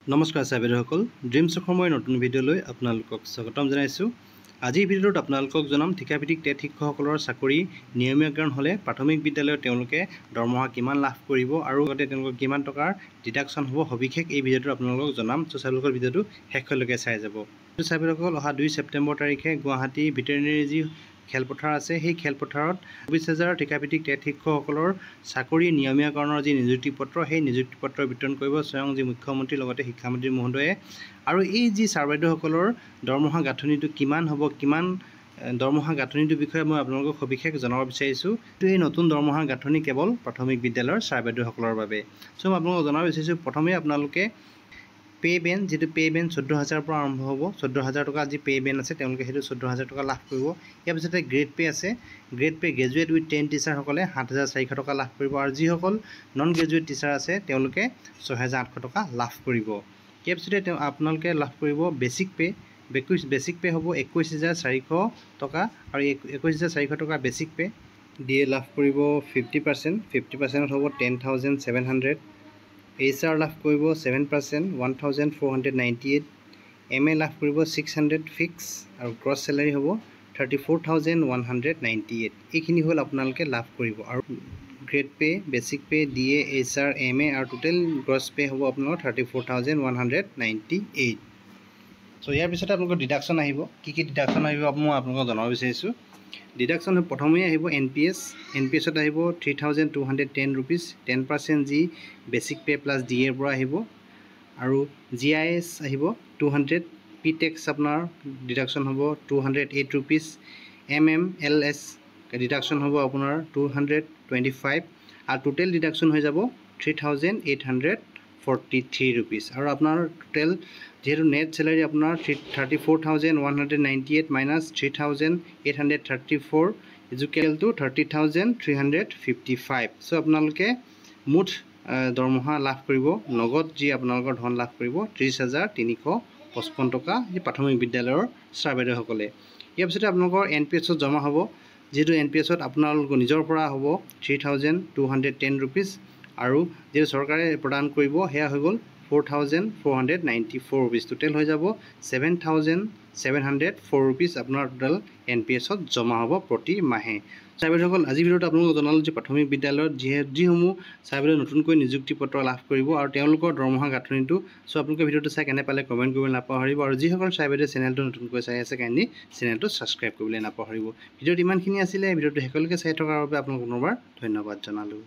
নমস্কাৰ ছাইবেৰসকল ড্ৰিমছ অসমৰ নতুন ভিডিঅ'লৈ আপোনালোকক স্বাগতম জনাইছোঁ। আজিৰ ভিডিঅ'টোত আপোনালোকক জনাম ঠিকাভিত্তিক টেট শিক্ষকসকলৰ চাকৰি নিয়মীয়াকৰণ হ'লে প্ৰাথমিক বিদ্যালয়ত তেওঁলোকে দৰমহা কিমান লাভ কৰিব আৰু লগতে তেওঁলোকৰ কিমান টকাৰ ডিডাকশ্যন হ'ব সবিশেষ এই ভিডিঅ'টোত আপোনালোকক জনাম। চ' ছাইবেৰসকল ভিডিঅ'টো শেষলৈকে চাই যাব। ছাইবেৰসকল অহা 2 ছেপ্টেম্বৰ তাৰিখে গুৱাহাটী ভেটেৰিনেৰী যি খেলপথাৰ আছে সেই খেলপথাৰত 24,000 ঠিকাভিত্তিক টেট শিক্ষকসকলৰ চাকৰি নিয়মীয়াকৰণৰ যি নিযুক্তি পত্ৰ সেই নিযুক্তি পত্ৰ বিতৰণ কৰিব স্বয়ং যি মুখ্যমন্ত্ৰী লগতে শিক্ষামন্ত্ৰী মহোদয়ে। আৰু এই যি ছাৰ বাইদেউসকলৰ দৰমহা গাঁথনিটো কিমান হ'ব, কিমান দৰমহা গাঁথনিটোৰ বিষয়ে মই আপোনালোকক সবিশেষ জনাব বিচাৰিছোঁ। এই নতুন দৰমহা গাঁথনি কেৱল প্ৰাথমিক বিদ্যালয়ৰ ছাৰ বাইদেউসকলৰ বাবে। চ' মই আপোনালোকক জনাব বিচাৰিছোঁ প্ৰথমে আপোনালোকে পে' বেন যিটো পে' বেন 14,000 পৰা আৰম্ভ হ'ব। 14,000 টকা যি পে' বেন আছে তেওঁলোকে সেইটো 14,000 টকা লাভ কৰিব। ইয়াৰ পিছতে গ্ৰেড পে' আছে। গ্ৰেড পে' গ্ৰেজুৱেট উইথ 10 টিচাৰসকলে 7,400 টকা লাভ কৰিব আৰু যিসকল নন গ্ৰেজুৱেট টিচাৰ আছে তেওঁলোকে 6,800 টকা লাভ কৰিব। ইয়াৰ পিছতে আপোনালোকে লাভ কৰিব বেছিক পে'। বেছিক পে' হ'ব 21,400 টকা আৰু 21,400 টকা বেছিক পে' দিয়ে লাভ কৰিব 50%। হ'ব 10,700। HR লাভ কৰিব 7% 1,498। MA লাভ কৰিব 600 ফিক্স আৰু গ্ৰছ চেলাৰী হ'ব 34,198। এইখিনি হ'ল আপোনালোকে লাভ কৰিব। আৰু grade pay', basic pay', DA, HR, MA আৰু টোটেল গ্ৰছ পে' হ'ব আপোনালোকৰ 34,198। চ' ইয়াৰ পিছতে আপোনালোকৰ ডিডাকশ্যন আহিব। কি ডিডাকশ্যন আহিব মই আপোনালোকক জনাব বিচাৰিছোঁ। ডিডাকশ্যন প্ৰথমেই আহিব NPS আহিব 3,210 ৰুপিজ 10% যি বেছিক পে' প্লাছ DA পৰা আহিব। আৰু GIS আহিব 200। PTEX আপোনাৰ ডিডাকশ্যন হ'ব 208 ৰুপিজ। MMLS ডিডাকশ্যন হ'ব আপোনাৰ 225 আৰু টোটেল ডিডাকশ্যন হৈ যাব 3,843 ৰুপিজ। আৰু আপোনাৰ টোটেল যিহেতু নেট চেলাৰী আপোনাৰ 34,198 মাইনাছ 3,834 ইজুকেল টু 30,355। চ' আপোনালোকে মুঠ দৰমহা লাভ কৰিব নগদ যি আপোনালোকৰ ধন লাভ কৰিব 30,355 টকা এই প্ৰাথমিক বিদ্যালয়ৰ ছাৰ বাইদেউসকলে। ইয়াৰ পিছতে আপোনালোকৰ NPSত জমা হ'ব। যিহেতু NPSত আপোনালোকৰ নিজৰ পৰা হ'ব 3,210 ৰুপিজ আৰু যিহেতু চৰকাৰে প্ৰদান কৰিব সেয়া হৈ গ'ল 4,494 ৰুপিজ। টোটেল হৈ যাব 7,704 ৰুপিজ আপোনাৰ টোটেল NPSত জমা হ'ব প্ৰতি মাহে। ছাৰ বাইদেউসকল আজি ভিডিঅ'ত আপোনালোকক জনালোঁ যে প্ৰাথমিক বিদ্যালয়ত যিসমূহ ছাৰ বাইদেউ নতুনকৈ নিযুক্তি পত্ৰ লাভ কৰিব আৰু তেওঁলোকৰ দৰমহা গাঁথনিটো। চ' আপোনালোকে ভিডিঅ'টো চাই কেনে পালে কমেণ্ট কৰিবলৈ নাপাহৰিব আৰু যিসকল ছাৰ বাইদেউ চেনেলটো নতুনকৈ চাই আছে কাইণ্ডলি চেনেলটো ছাবস্ক্ৰাইব কৰিবলৈ নাপাহৰিব। ভিডিঅ'ত ইমানখিনি আছিলে। ভিডিঅ'টো শেষলৈকে চাই থকাৰ বাবে আপোনালোক পুনৰবাৰ ধন্যবাদ জনালোঁ।